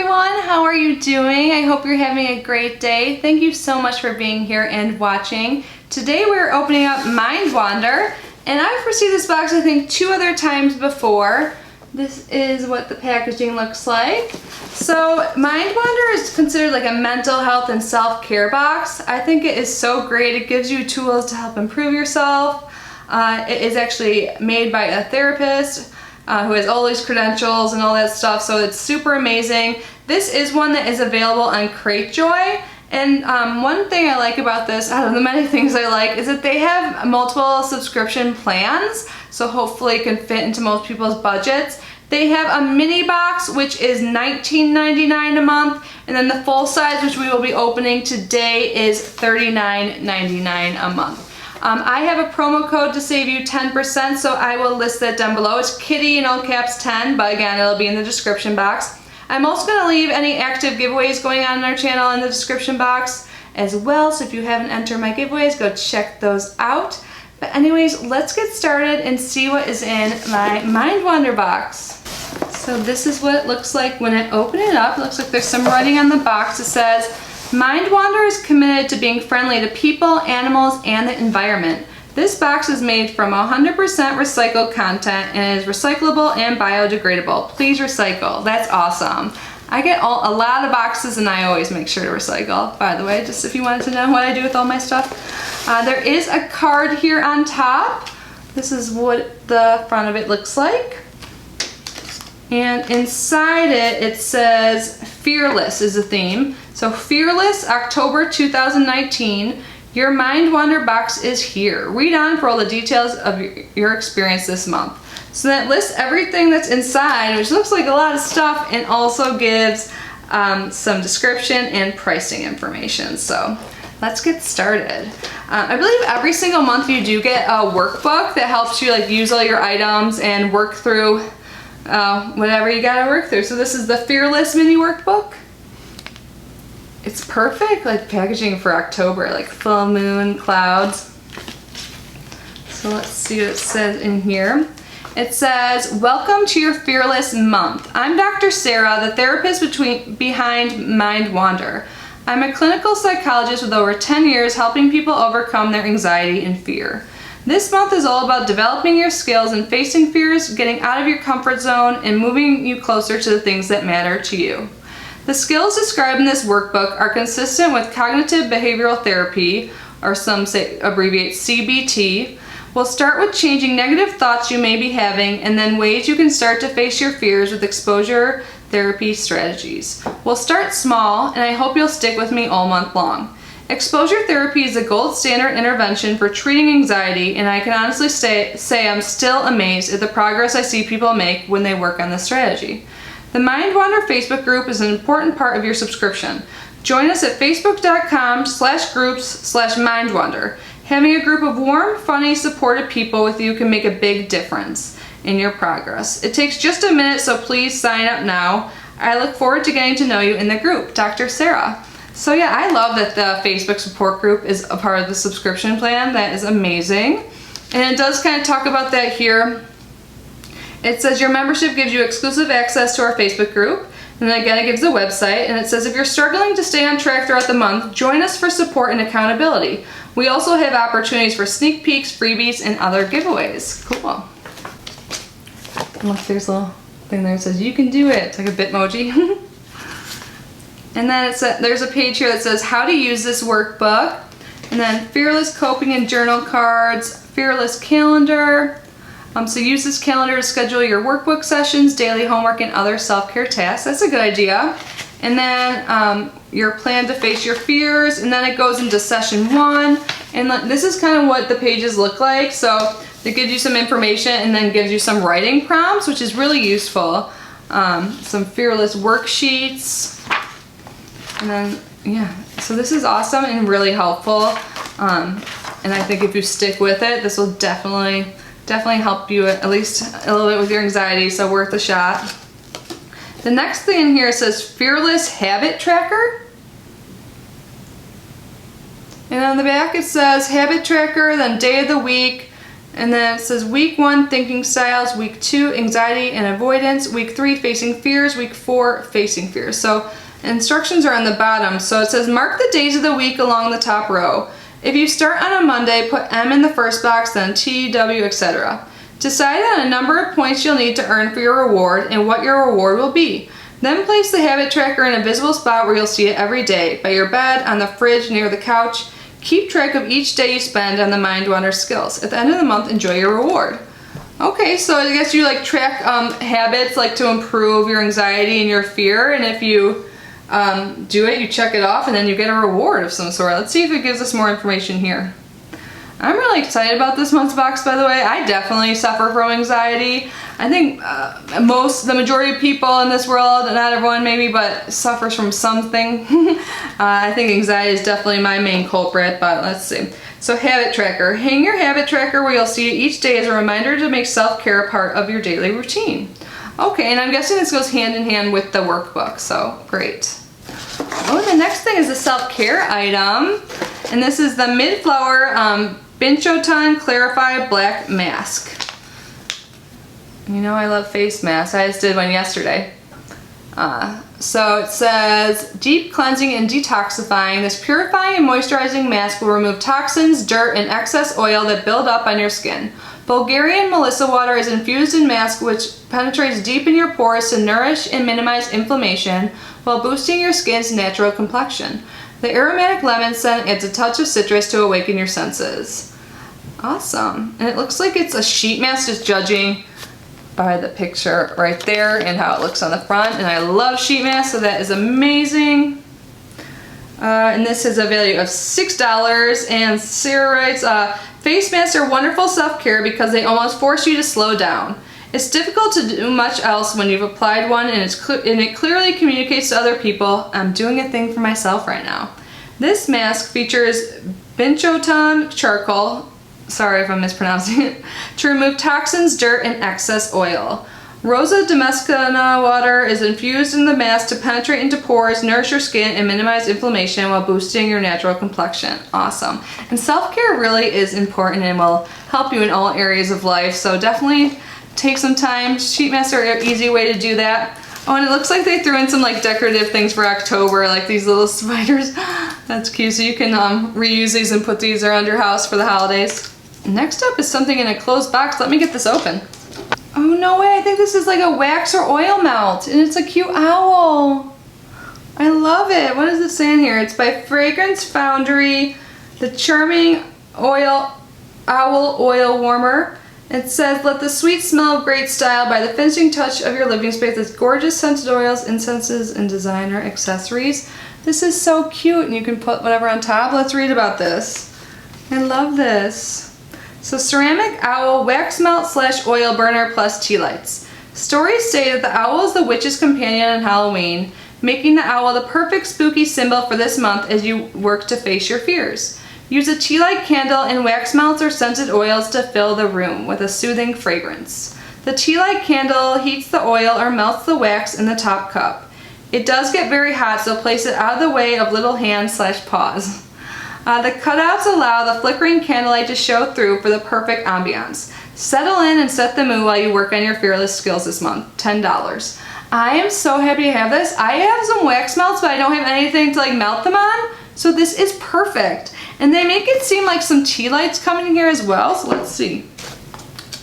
everyone, how are you doing? I hope you're having a great day. Thank you so much for being here and watching. Today we're opening up MindWander, and I've received this box I think 2 other times before. This is what the packaging looks like. So MindWander is considered like a mental health and self-care box. I think it is so great. It gives you tools to help improve yourself. It is actually made by a therapist who has all these credentials and all that stuff, so it's super amazing. This is one that is available on Cratejoy, and one thing I like about this, out of the many things I like, is that they have multiple subscription plans, so hopefully it can fit into most people's budgets. They have a mini box, which is $19.99 a month, and then the full size, which we will be opening today, is $39.99 a month. I have a promo code to save you 10%, so I will list that down below. It's Kitty in all caps 10, but again, it'll be in the description box. I'm also going to leave any active giveaways going on in our channel in the description box as well, so if you haven't entered my giveaways, go check those out. But anyways, let's get started and see what is in my MindWander box. So this is what it looks like when I open it up. It looks like there's some writing on the box. It says, MindWander is committed to being friendly to people, animals, and the environment. This box is made from 100% recycled content and is recyclable and biodegradable. Please recycle. That's awesome. I get a lot of boxes and I always make sure to recycle, by the way, just if you wanted to know what I do with all my stuff. There is a card here on top. This is what the front of it looks like. And inside it, it says Fearless is the theme. So Fearless, October 2019, your MindWander box is here. Read on for all the details of your experience this month. So that lists everything that's inside, which looks like a lot of stuff, and also gives some description and pricing information. So let's get started. I believe every single month you do get a workbook that helps you like use all your items and work through whatever you gotta work through. So this is the Fearless mini workbook. It's perfect, like packaging for October, like full moon, clouds. So let's see what it says in here. It says, welcome to your Fearless month. I'm Dr. Sarah, the therapist behind MindWander. I'm a clinical psychologist with over 10 years helping people overcome their anxiety and fear. This month is all about developing your skills and facing fears, getting out of your comfort zone, and moving you closer to the things that matter to you. The skills described in this workbook are consistent with cognitive behavioral therapy, or some say abbreviate CBT. We'll start with changing negative thoughts you may be having, and then ways you can start to face your fears with exposure therapy strategies. We'll start small, and I hope you'll stick with me all month long. Exposure therapy is a gold standard intervention for treating anxiety, and I can honestly say I'm still amazed at the progress I see people make when they work on this strategy. The MindWander Facebook group is an important part of your subscription. Join us at facebook.com/groups/MindWander. Having a group of warm, funny, supportive people with you can make a big difference in your progress. It takes just a minute, so please sign up now. I look forward to getting to know you in the group. Dr. Sarah. So yeah, I love that the Facebook support group is a part of the subscription plan. That is amazing. And it does kind of talk about that here. It says your membership gives you exclusive access to our Facebook group. And then again, it gives the website. And it says if you're struggling to stay on track throughout the month, join us for support and accountability. We also have opportunities for sneak peeks, freebies, and other giveaways. Cool. Look, there's a little thing there that says you can do it. It's like a Bitmoji. And then there's a page here that says how to use this workbook. And then Fearless Coping and Journal Cards, Fearless Calendar. So use this calendar to schedule your workbook sessions, daily homework, and other self-care tasks. That's a good idea. And then your plan to face your fears, and then it goes into session 1. And this is kind of what the pages look like. So it gives you some information and then gives you some writing prompts, which is really useful. Some Fearless worksheets. And then, yeah, so this is awesome and really helpful. And I think if you stick with it, this will definitely help you at least a little bit with your anxiety, so worth a shot. The next thing in here says Fearless Habit Tracker. And on the back it says Habit Tracker, then Day of the Week, And then it says week 1, thinking styles, week 2, anxiety and avoidance, week 3, facing fears, week 4, facing fears. So instructions are on the bottom. So it says mark the days of the week along the top row. If you start on a Monday, put M in the first box, then T, W, etc. Decide on a number of points you'll need to earn for your reward and what your reward will be. Then place the habit tracker in a visible spot where you'll see it every day, by your bed, on the fridge, near the couch. Keep track of each day you spend on the MindWander skills. At the end of the month, enjoy your reward. Okay, so I guess you like track habits like to improve your anxiety and your fear, and if you do it, you check it off, and then you get a reward of some sort. Let's see if it gives us more information here. I'm really excited about this month's box, by the way. I definitely suffer from anxiety. I think the majority of people in this world, not everyone maybe, but suffers from something. I think anxiety is definitely my main culprit, but let's see. So habit tracker. Hang your habit tracker where you'll see it each day as a reminder to make self-care a part of your daily routine. Okay, and I'm guessing this goes hand in hand with the workbook, so great. Oh, the next thing is a self-care item, and this is the Mid-Flower Binchoton Clarify Black Mask. You know I love face masks. I just did one yesterday. So it says, deep cleansing and detoxifying. This purifying and moisturizing mask will remove toxins, dirt, and excess oil that build up on your skin. Bulgarian Melissa water is infused in mask, which penetrates deep in your pores to nourish and minimize inflammation while boosting your skin's natural complexion. The aromatic lemon scent adds a touch of citrus to awaken your senses. Awesome. And it looks like it's a sheet mask, just judging by the picture right there and how it looks on the front. And I love sheet masks, so that is amazing. And this is a value of $6. And Sarah writes, face masks are wonderful self-care because they almost force you to slow down. It's difficult to do much else when you've applied one, and it clearly communicates to other people, I'm doing a thing for myself right now. This mask features Binchoton charcoal, sorry if I'm mispronouncing it, to remove toxins, dirt, and excess oil. Rosa Domesticana water is infused in the mask to penetrate into pores, nourish your skin, and minimize inflammation while boosting your natural complexion. Awesome. And self-care really is important and will help you in all areas of life, so definitely take some time. Sheet masks are an easy way to do that. Oh, and it looks like they threw in some like decorative things for October, like these little spiders. That's cute, so you can reuse these and put these around your house for the holidays. Next up is something in a closed box. Let me get this open. Oh, no way. I think this is like a wax or oil melt, and it's a cute owl. I love it. What does it say in here? It's by Fragrance Foundry, the charming owl oil warmer. It says, let the sweet smell of great style by the finishing touch of your living space with gorgeous scented oils, incenses, and designer accessories. This is so cute, and you can put whatever on top. Let's read about this. I love this. So ceramic owl wax melt / oil burner plus tea lights. Stories say that the owl is the witch's companion on Halloween, making the owl the perfect spooky symbol for this month as you work to face your fears. Use a tea light candle and wax melts or scented oils to fill the room with a soothing fragrance. The tea light candle heats the oil or melts the wax in the top cup. It does get very hot, so place it out of the way of little hands / paws. The cutouts allow the flickering candlelight to show through for the perfect ambiance. Settle in and set the mood while you work on your fearless skills this month. $10. I am so happy to have this. I have some wax melts, but I don't have anything to like melt them on, so this is perfect. And they make it seem like some tea lights come in here as well, so let's see.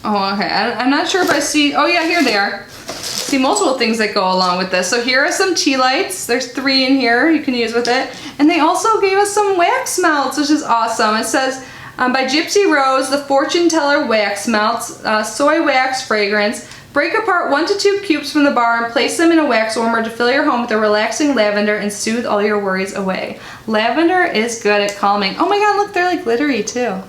Oh, okay, I'm not sure if I see, oh yeah, here they are. See multiple things that go along with this. So here are some tea lights. There's 3 in here you can use with it. And they also gave us some wax melts, which is awesome. It says, by Gypsy Rose, the Fortune Teller Wax Melts, soy wax fragrance. Break apart 1 to 2 cubes from the bar and place them in a wax warmer to fill your home with a relaxing lavender and soothe all your worries away. Lavender is good at calming. Oh my god, look, they're like glittery too.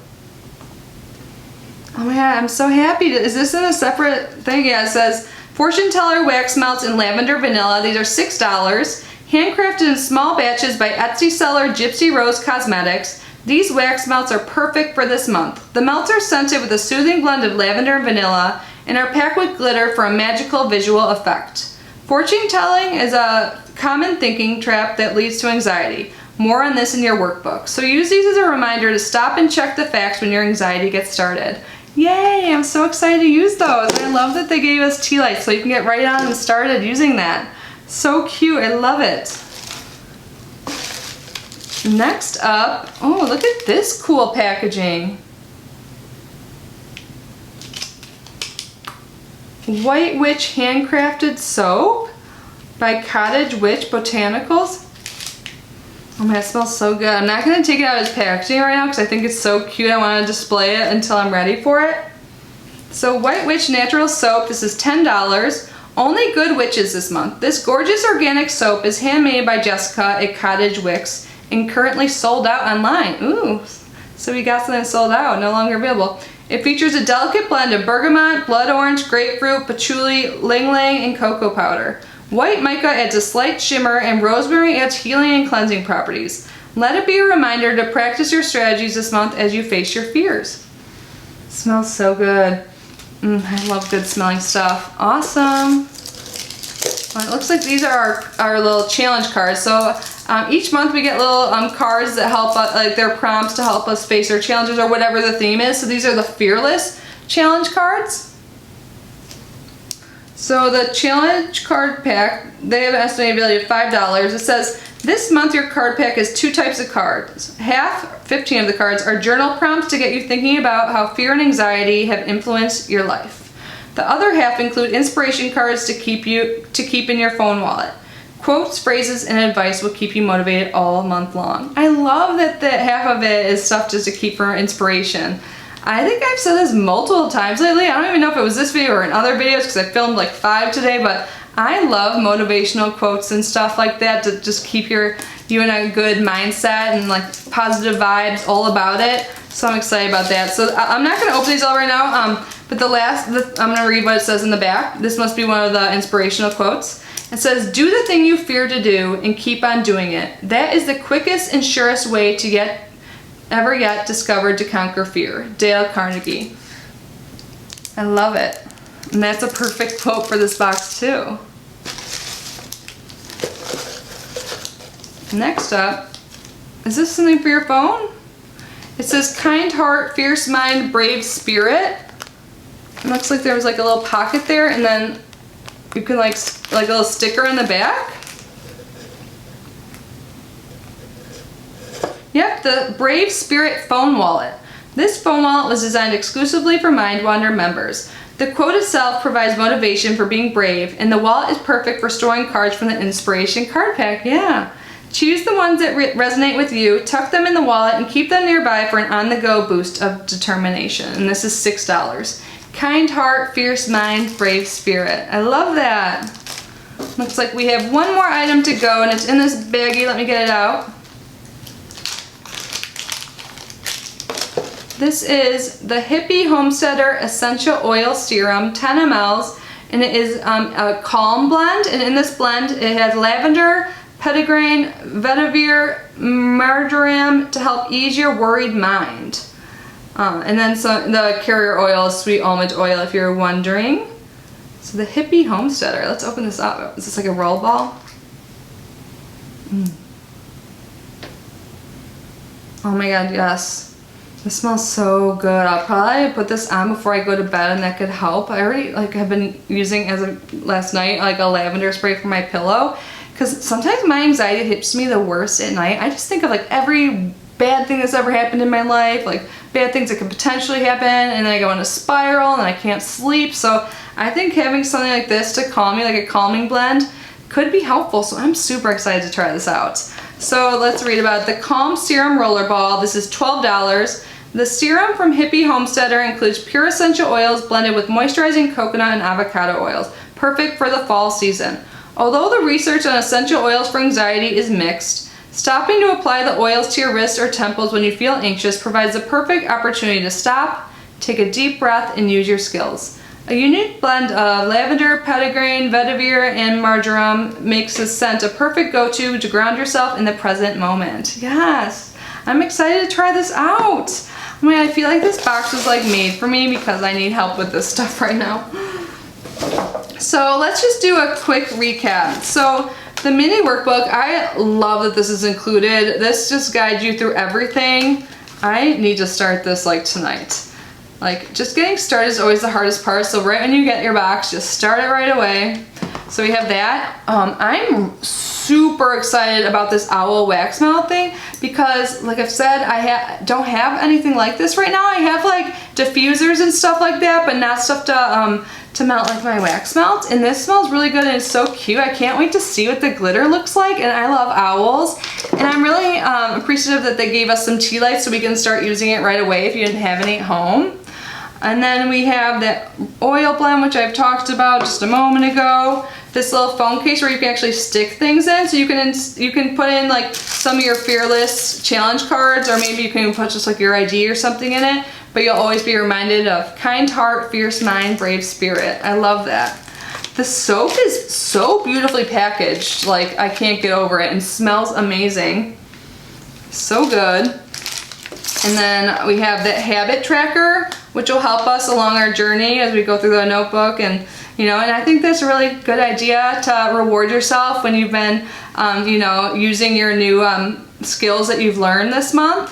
Oh my god, I'm so happy. Is this in a separate thing? Yeah, it says Fortune Teller Wax Melts in Lavender Vanilla. These are $6. Handcrafted in small batches by Etsy seller Gypsy Rose Cosmetics. These wax melts are perfect for this month. The melts are scented with a soothing blend of lavender and vanilla and are packed with glitter for a magical visual effect. Fortune telling is a common thinking trap that leads to anxiety. More on this in your workbook. So use these as a reminder to stop and check the facts when your anxiety gets started. Yay, I'm so excited to use those. I love that they gave us tea lights so you can get right on and started using that. So cute, I love it. Next up, oh, look at this cool packaging. White Witch Handcrafted Soap by Cottage Witch Botanicals. Oh man, it smells so good. I'm not gonna take it out of its packaging right now because I think it's so cute. I wanna display it until I'm ready for it. So White Witch Natural Soap, this is $10. Only good witches this month. This gorgeous organic soap is handmade by Jessica at Cottage Wicks and currently sold out online. Ooh, so we got something sold out, no longer available. It features a delicate blend of bergamot, blood orange, grapefruit, patchouli, ylang-ylang, and cocoa powder. White mica adds a slight shimmer, and rosemary adds healing and cleansing properties. Let it be a reminder to practice your strategies this month as you face your fears. It smells so good. I love good smelling stuff. Awesome. Well, it looks like these are our little challenge cards. So each month we get little cards that help us, like they're prompts to help us face our challenges or whatever the theme is. So these are the Fearless challenge cards. So the challenge card pack, they have an estimated value of $5. It says, this month your card pack is 2 types of cards. Half, 15 of the cards, are journal prompts to get you thinking about how fear and anxiety have influenced your life. The other half include inspiration cards to keep in your phone wallet. Quotes, phrases, and advice will keep you motivated all month long. I love that half of it is stuff just to keep for inspiration. I think I've said this multiple times lately. I don't even know if it was this video or in other videos because I filmed like 5 today, but I love motivational quotes and stuff like that to just keep you in a good mindset and like positive vibes all about it. So I'm excited about that. So I'm not going to open these all right now, but I'm going to read what it says in the back. This must be one of the inspirational quotes. It says, do the thing you fear to do and keep on doing it. That is the quickest and surest way to ever yet discovered to conquer fear. Dale Carnegie. I love it. And that's a perfect quote for this box too. Next up, is this something for your phone? It says kind heart, fierce mind, brave spirit. It looks like there was like a little pocket there and then you can like a little sticker in the back. Yep, the Brave Spirit phone wallet. This phone wallet was designed exclusively for MindWander members. The quote itself provides motivation for being brave, and the wallet is perfect for storing cards from the inspiration card pack. Yeah. Choose the ones that resonate with you, tuck them in the wallet, and keep them nearby for an on-the-go boost of determination. And this is $6. Kind heart, fierce mind, brave spirit. I love that. Looks like we have one more item to go, and it's in this baggie. Let me get it out. This is the Hippie Homesteader Essential Oil Serum, 10 mLs, and it is a calm blend. And in this blend, it has lavender, petitgrain, vetiver, marjoram to help ease your worried mind. And then the carrier oil is sweet almond oil, if you're wondering. So the Hippie Homesteader. Let's open this up. Is this like a roll ball? Oh my god, yes. This smells so good. I'll probably put this on before I go to bed and that could help. I already have been using as of last night like a lavender spray for my pillow because sometimes my anxiety hits me the worst at night. I just think of like every bad thing that's ever happened in my life, like bad things that could potentially happen, and then I go in a spiral and I can't sleep. So I think having something like this to calm me, like a calming blend, could be helpful. So I'm super excited to try this out. So let's read about the Calm Serum Rollerball. This is $12. The serum from Hippie Homesteader includes pure essential oils blended with moisturizing coconut and avocado oils, perfect for the fall season. Although the research on essential oils for anxiety is mixed, stopping to apply the oils to your wrists or temples when you feel anxious provides the perfect opportunity to stop, take a deep breath, and use your skills. A unique blend of lavender, petitgrain, vetiver, and marjoram makes this scent a perfect go-to to ground yourself in the present moment. Yes, I'm excited to try this out. I mean, I feel like this box was like made for me because I need help with this stuff right now. So let's just do a quick recap. So the mini workbook, I love that this is included. This just guides you through everything. I need to start this like tonight. Like, just getting started is always the hardest part, so right when you get your box, just start it right away. So we have that. I'm super excited about this owl wax melt thing because, like I've said, I don't have anything like this right now. I have like diffusers and stuff like that, but not stuff to melt like my wax melt. And this smells really good and it's so cute. I can't wait to see what the glitter looks like, and I love owls. And I'm really appreciative that they gave us some tea lights so we can start using it right away if you didn't have any at home. And then we have the oil blend, which I've talked about just a moment ago. This little phone case where you can actually stick things in, so you can put in like some of your Fearless challenge cards, or maybe you can put just like your ID or something in it, but you'll always be reminded of kind heart, fierce mind, brave spirit. I love that. The soap is so beautifully packaged, like I can't get over it, and smells amazing. So good. And then we have the habit tracker, which will help us along our journey as we go through the notebook. And and I think that's a really good idea to reward yourself when you've been, using your new skills that you've learned this month.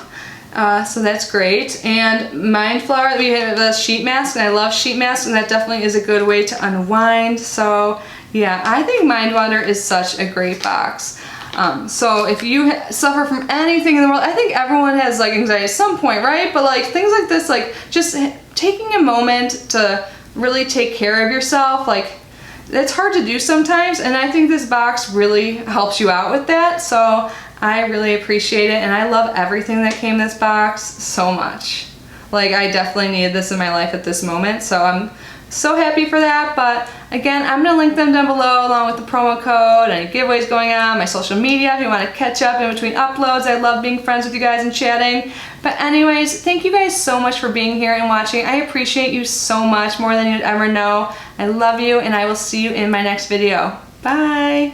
So that's great. And MindFlower, we have the sheet mask, and I love sheet masks, and that definitely is a good way to unwind. So yeah, I think MindWander is such a great box. So if you suffer from anything in the world, I think everyone has like anxiety at some point, right? But like things like this, like just taking a moment to really take care of yourself, like it's hard to do sometimes, and I think this box really helps you out with that. So I really appreciate it, and I love everything that came in this box so much. Like I definitely needed this in my life at this moment, so I'm so happy for that. But again, I'm gonna link them down below along with the promo code, any giveaways going on, my social media if you want to catch up in between uploads. I love being friends with you guys and chatting. But anyways, thank you guys so much for being here and watching. I appreciate you so much, more than you'd ever know. I love you, and I will see you in my next video. Bye!